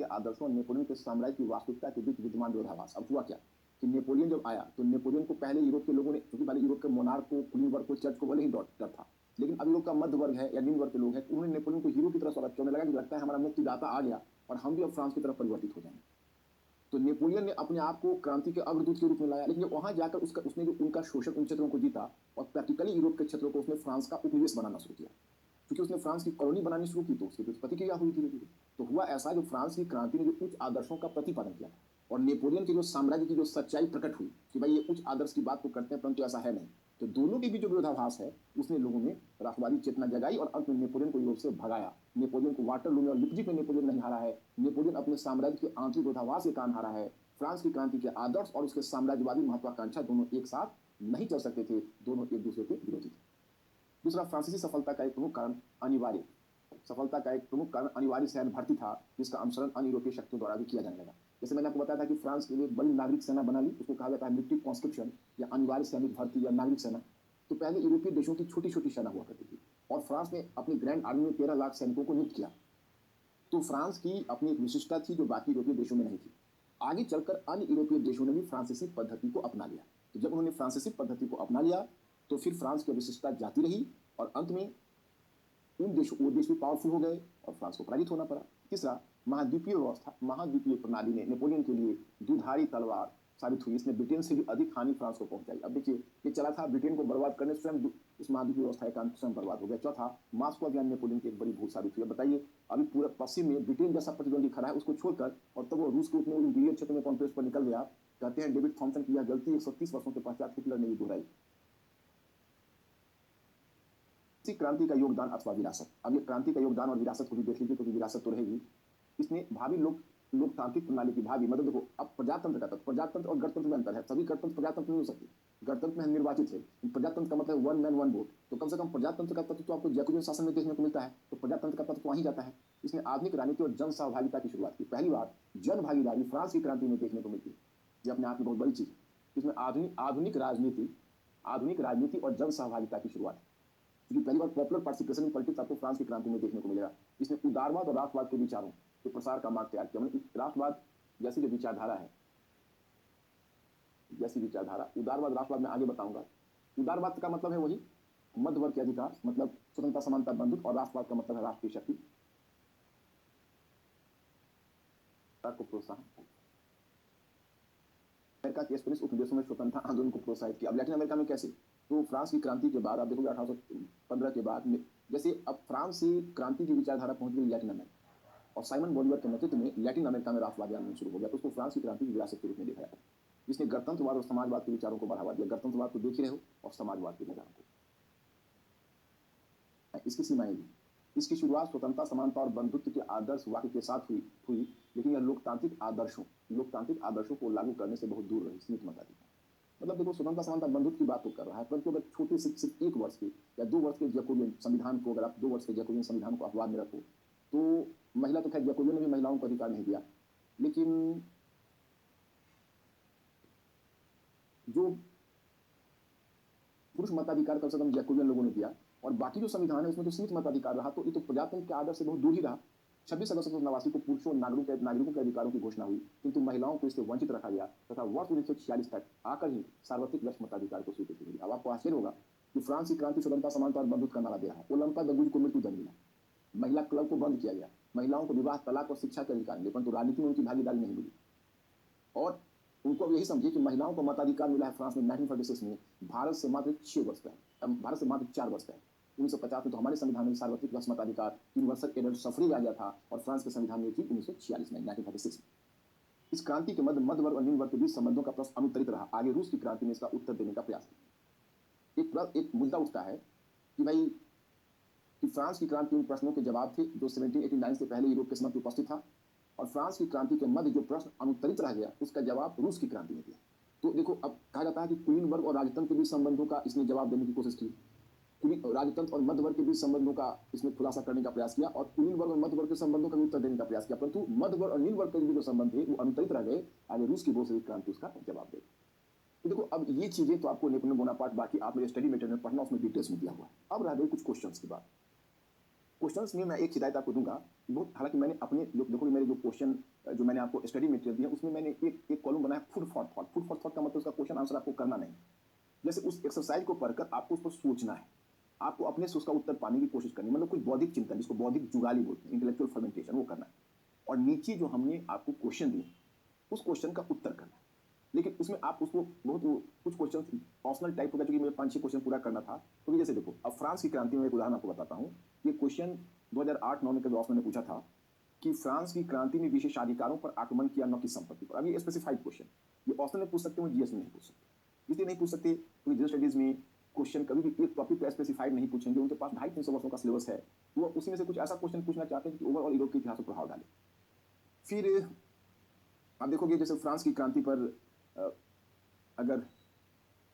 आदर्शों और नेपोलियन के साम्राज्य की वास्तविकता के बीच विद्यमान विरोधाभास। अब हुआ क्या कि नेपोलियन जब आया तो नेपोलियन को पहले यूरोप के लोगों ने, क्योंकि पहले यूरोप के मोनार्क को, क्वीन वर्ग को, चर्च को भले ही डर था, लेकिन अब यूरोप का मध्य वर्ग है या निम्न वर्ग के लोग हैं, उन्होंने नेपोलियन को हीरो की तरह स्वागत करने लगा कि लगता है हमारा मुक्तिदाता आ गया और हम भी अब फ्रांस की तरफ परिवर्तित हो जाएंगे। तो नेपोलियन ने अपने आप को क्रांति के अग्रदूत के रूप में लाया, लेकिन जब वहां जाकर उसने जो उनका शोषण उन क्षेत्रों को जीता और प्रैक्टिकली यूरोप के क्षेत्रों को उसने फ्रांस का उपनिवेश बनाना शुरू किया, क्योंकि उसने फ्रांस की कॉलोनी बनानी शुरू की तो उसकी प्रतिक्रिया हुई धीरे धीरे। तो हुआ ऐसा, जो फ्रांस की क्रांति ने जो उच्च आदर्शों का प्रतिपादन किया और नेपोलियन के जो साम्राज्य की जो सच्चाई प्रकट हुई कि भाई ये उच्च आदर्श की बात तो करते हैं परंतु ऐसा है नहीं, तो दोनों के बीच जो विरोधाभास है उसने लोगों में राष्ट्रवादी चेतना जगाई और अंत में नेपोलियन को यूरोप से भगाया। नेपोलियन को वाटरलू में और लिपजिक में नेपोलियन नहीं हारा है, नेपोलियन अपने साम्राज्य के आंतरिक विरोधाभास के कारण हारा है। फ्रांस की क्रांति के आदर्श और उसके साम्राज्यवादी महत्वाकांक्षा दोनों एक साथ नहीं चल सकते थे, दोनों एक दूसरे के विरोधी थे। दूसरा, फ्रांसीसी सफलता का एक प्रमुख कारण अनिवार्य सैन्य भर्ती था, जिसका अनुसरण अन्य यूरोपीय शक्तियों द्वारा भी किया जाने लगा। जैसे मैंने आपको बताया था कि फ्रांस के लिए बड़ी नागरिक सेना बना ली, उसको कहा जाता है मिलिट्री कॉन्स्क्रिप्शन या अनिवार्य सैनिक भर्ती या नागरिक सेना। तो पहले यूरोपीय देशों की छोटी छोटी सेना हुआ करती थी और फ्रांस ने अपनी ग्रैंड आर्मी में 13 लाख सैनिकों को नियुक्त किया। तो फ्रांस की अपनी एक विशिष्टता थी जो बाकी यूरोपीय देशों में नहीं थी। आगे चलकर अन्य यूरोपीय देशों ने भी फ्रांसीसी पद्धति को अपना लिया। तो जब उन्होंने फ्रांसीसी पद्धति को अपना लिया तो फिर फ्रांस की विशिष्टता जाती रही और अंत में वो देश भी पावरफुल हो गए और फ्रांस को पराजित होना पड़ा। तीसरा, महाद्वीपीय प्रणाली ने नेपोलियन के लिए दुधारी तलवार साबित हुई। इसने ब्रिटेन से भी अधिक हानि फ्रांस को पहुंचाई। अब देखिए, ये चला था ब्रिटेन को बर्बाद करने, स्वयं उस महाद्वीपीय व्यवस्था का स्वयं बर्बाद हो गया। चौथा, मास्को अभियान नेपोलियन की एक बड़ी भूल साबित हुई। बताइए, अभी पूरा पश्चिम में ब्रिटेन जैसा प्रतिद्वंदी खड़ा है, उसको छोड़कर, और तब वो रूस के उतने इंटीरियर क्षेत्र में कॉन्फ्रेंस पर निकल गया। कहते हैं डेविड थॉमसन की यह गलती 130 वर्षों के पश्चात हिटलर ने भी दोहराई। क्रांति का योगदान अथवा विरासत। अब ये क्रांति का योगदान और विरासत को भी देख लीजिए, क्योंकि विरासत तो रहेगी। इसने भावी लोकतांत्रिक प्रणाली की भावी, मतलब देखो, अब प्रजातंत्र का तत्व, प्रजातंत्र और गणतंत्र में अंतर है। सभी गणतंत्र प्रजातंत्र नहीं हो सकती। गणतंत्र में निर्वाचित है, प्रजातंत्र का मतलब वन मैन वन वोट। तो कम से कम प्रजातंत्र का तत्व तो आपको जैकोबियन शासन में देखने को मिलता है, तो प्रजातंत्र का तत्व वहीं जाता है। इसने आधुनिक राजनीति और जन सहभागिता की शुरुआत की। पहली बार जन भागीदारी फ्रांस की क्रांति में देखने को मिलती है। ये अपने आप में बहुत बड़ी चीज है। इसमें आधुनिक राजनीति और जन सहभागिता की शुरुआत, क्योंकि पहली बार पॉपुलर पार्टिसिपेशन इन पॉलिटिक्स आपको फ्रांस की क्रांति में देखने को मिलेगा। इसने उदारवाद और राष्ट्रवाद के विचारों के प्रसार का मार्ग तैयार किया। राष्ट्रवाद जैसी जो विचारधारा है, उदारवाद राष्ट्रवाद में आगे बताऊंगा। उदारवाद का मतलब है वही मध्य वर्ग के अधिकार, मतलब स्वतंत्रता, समानता, बंधुत्व, और राष्ट्रवाद का मतलब है राष्ट्रीय शक्ति को प्रोत्साहन। अमेरिका के स्पेनिश उपनिवेशों में स्वतंत्रता आंदोलन को प्रोत्साहित किया। अब लैटिन अमेरिका में कैसे, तो फ्रांस की क्रांति के बाद आप देखोगे 1815 के बाद में, जैसे अब फ्रांस से क्रांति की विचारधारा पहुंच गई लैटिन अमेरिका, और साइमन बोलीवर के नेतृत्व में लैटिन अमेरिका में राष्ट्रवादी आंदोलन शुरू हो गया। तो उसको फ्रांस की क्रांति की विरासत के रूप में देखा जाता है। जिसने गणतंत्रवाद और समाजवाद के विचारों को बढ़ावा दिया। गणतंत्रवाद को देख ही रहे हो और समाजवाद के विचारों को। इसकी सीमाएं भी, इसकी शुरुआत स्वतंत्रता, समानता और बंधुत्व के आदर्श वाक्य के साथ हुई, लेकिन यह लोकतांत्रिक आदर्शों को लागू करने से बहुत दूर रही। सीमित मताधिकार, मतलब देखो, स्वतंत्रता, समानता, बंधुत्व की बात तो कर रहा है, परंतु अगर छोटे से सिर्फ 1 वर्ष के या 2 वर्ष के जैकोबियन संविधान को, अगर आप 2 वर्ष के जैकोबियन संविधान को अपवाद में रखो, तो महिला तो खैर जैकोबियन ने भी महिलाओं को अधिकार नहीं दिया, लेकिन जो पुरुष मताधिकार कम से कम जैकोबियन लोगों ने दिया, और बाकी जो संविधान है उसमें तो सीमित मताधिकार रहा। तो ये तो प्रजातंत्र के आदर्श से बहुत दूर ही रहा। 26 अगस्त 1989 को पुरुषों और नागरिकों के अधिकारों की घोषणा हुई, किंतु महिलाओं को इससे वंचित रखा गया तथा वर्ष 1946 तक आकर ही सार्वत्रिक व्यक्ति मताधिकार को स्वीकृति मिली। अब आपको आश्चर्य होगा कि फ्रांस की क्रांति स्वतंत्रता, समानता और बंधुत्व का नारा दे रहा है। ओलंपा द गुज को मृत्यु दंड मिला, महिला क्लब को बंद किया गया, महिलाओं को विवाह, तलाक और शिक्षा के अधिकार मिले, परंतु राजनीति में उनकी भागीदारी नहीं मिली। और उनको अब यही समझिए कि महिलाओं को मताधिकार मिला है फ्रांस में 1946 में, भारत से मात्र 6 वर्ष का है, भारत से मात्र 4 वर्ष का है। 1950 में तो हमारे संविधान में सार्वत्रिक व्यक्ति मताधिकार यूनिवर्सल एडल्ट सफरेज आ गया था, और फ्रांस के संविधान में थी 1946 में, 1936 में। इस क्रांति के मध्य वर्ग और निम्न वर्ग के बीच संबंधों का प्रश्न अनुत्तरित रहा। आगे रूस की क्रांति में इसका उत्तर देने का प्रयास किया। एक मुद्दा उठता है कि भाई कि फ्रांस की क्रांति उन प्रश्नों के जवाब थे जो 1789 से पहले यूरोप के समक्ष उपस्थित था, और फ्रांस की क्रांति के मध्य जो प्रश्न अनुत्तरित रह गया उसका जवाब रूस की क्रांति ने दिया। तो देखो, अब कहा जाता है कि कुलीन वर्ग और राजतंत्र के बीच संबंधों का इसने जवाब देने की कोशिश की, राजतंत्र और मध्य वर्ग के बीच संबंधों का इसने खुलासा करने का प्रयास किया, और कुलीन वर्ग और मध्य वर्ग के संबंधों का भी उत्तर देने का प्रयास किया, परंतु मध्य वर्ग और निम्न वर्ग के जो संबंध थे वो अनुत्तरित रह गए। आगे रूस की बोल्शेविक क्रांति उसका जवाब देगी। तो देखो, अब ये चीजें तो आपको नेपोलियन बोनापार्ट, बाकी आप मेरे स्टडी मटेरियल में पढ़ना, उसमें डिटेल्स में दिया हुआ है। अब रह गई कुछ क्वेश्चंस की बात। क्वेश्चंस में मैं एक हिदायत आपको दूंगा, बहुत, हालांकि मैंने अपने देखो मेरे जो क्वेश्चन जो मैंने आपको स्टडी मटेरियल दिया उसमें मैंने एक कॉलम बनाया food for thought. Food for thought का मतलब उसका क्वेश्चन आंसर आपको करना नहीं, जैसे उस एक्सरसाइज को पढ़कर आपको उस पर सोचना है, आपको अपने से उसका उत्तर पाने की कोशिश करनी, मतलब कोई बौद्धिक चिंतन, जिसको बौद्धिक जुगाली बोलते हैं, इंटेलेक्चुअल फर्मेंटेशन, वो करना है। और नीचे जो हमने आपको क्वेश्चन दिए उस क्वेश्चन का उत्तर करना है, लेकिन उसमें आप उसको बहुत कुछ क्वेश्चन ऑप्शनल टाइप होगा, क्योंकि मुझे 5-6 क्वेश्चन पूरा करना था। तो जैसे देखो, अब फ्रांस की क्रांति में एक उदाहरण आपको बताता हूँ। ये क्वेश्चन 2008-9 में कभी ऑप्शन ने पूछा था कि फ्रांस की क्रांति में विशेषाधिकारों पर आक्रमण किया, न कि संपत्ति पर। अब ये स्पेसिफाइड क्वेश्चन, ये ऑप्शन में पूछ सकते हो, जीएस में नहीं पूछ सकते। इसलिए नहीं पूछ सकते क्योंकि जनरल स्टडीज में क्वेश्चन कभी भी एक टॉपिक पर स्पेसिफाइड नहीं पूछेंगे। उनके पास 250-300 वर्षों का सिलेबस है, वो उसी में से कुछ ऐसा क्वेश्चन पूछना चाहते हैं कि ओवरऑल यूरोप के इतिहास पर प्रभाव डाले। फिर आप देखोगे जैसे फ्रांस की क्रांति पर अगर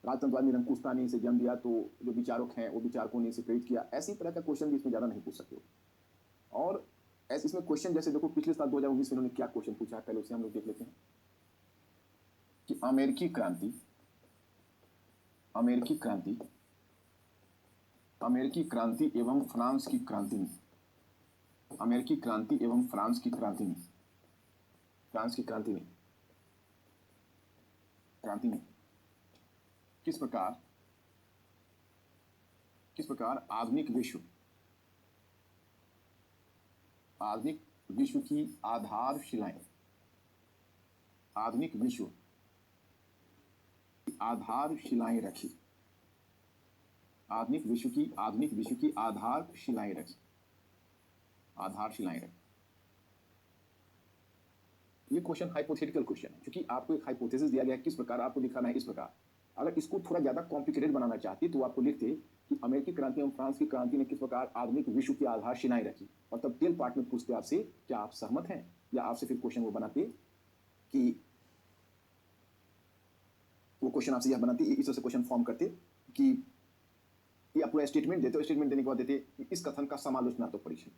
राजतंत्रवादी निरंकुशता ने इसे जन्म दिया, तो जो विचारक हैं वो विचारकों ने इसे प्रेरित किया। ऐसी तरह का क्वेश्चन भी इसमें ज़्यादा नहीं पूछ सकते हो। और ऐसे इसमें क्वेश्चन जैसे देखो, पिछले साल 2019 में उन्होंने क्या क्वेश्चन पूछा है, पहले उसे हम लोग देख लेते हैं कि अमेरिकी क्रांति एवं फ्रांस की क्रांति में, अमेरिकी क्रांति एवं फ्रांस की क्रांति में, फ्रांस की क्रांति में किस प्रकार आधुनिक विश्व की आधारशिलाएं, आधुनिक विश्व की आधारशिलाएं रखी, आधुनिक विश्व की आधारशिलाएं रखी। ये क्वेश्चन हाइपोथेटिकल क्वेश्चन है, क्योंकि आपको एक हाइपोथेसिस दिया गया है, किस प्रकार आपको दिखाना है इस प्रकार। अगर इसको थोड़ा ज्यादा कॉम्प्लिकेटेड बनाना चाहते तो आपको लिखते कि अमेरिकी क्रांति एवं फ्रांस की क्रांति ने किस प्रकार आधुनिक विश्व की आधारशिलाएं रखी, और तब टेल पार्ट में पूछते आपसे क्या आप सहमत हैं, या आपसे फिर क्वेश्चन वो बनाते कि वो क्वेश्चन आपसे यह बनाते, इस तरह से क्वेश्चन फॉर्म करते कि या पूरा स्टेटमेंट देते, स्टेटमेंट देने के बाद देते इस कथन का समालोचनात्मक परीक्षण।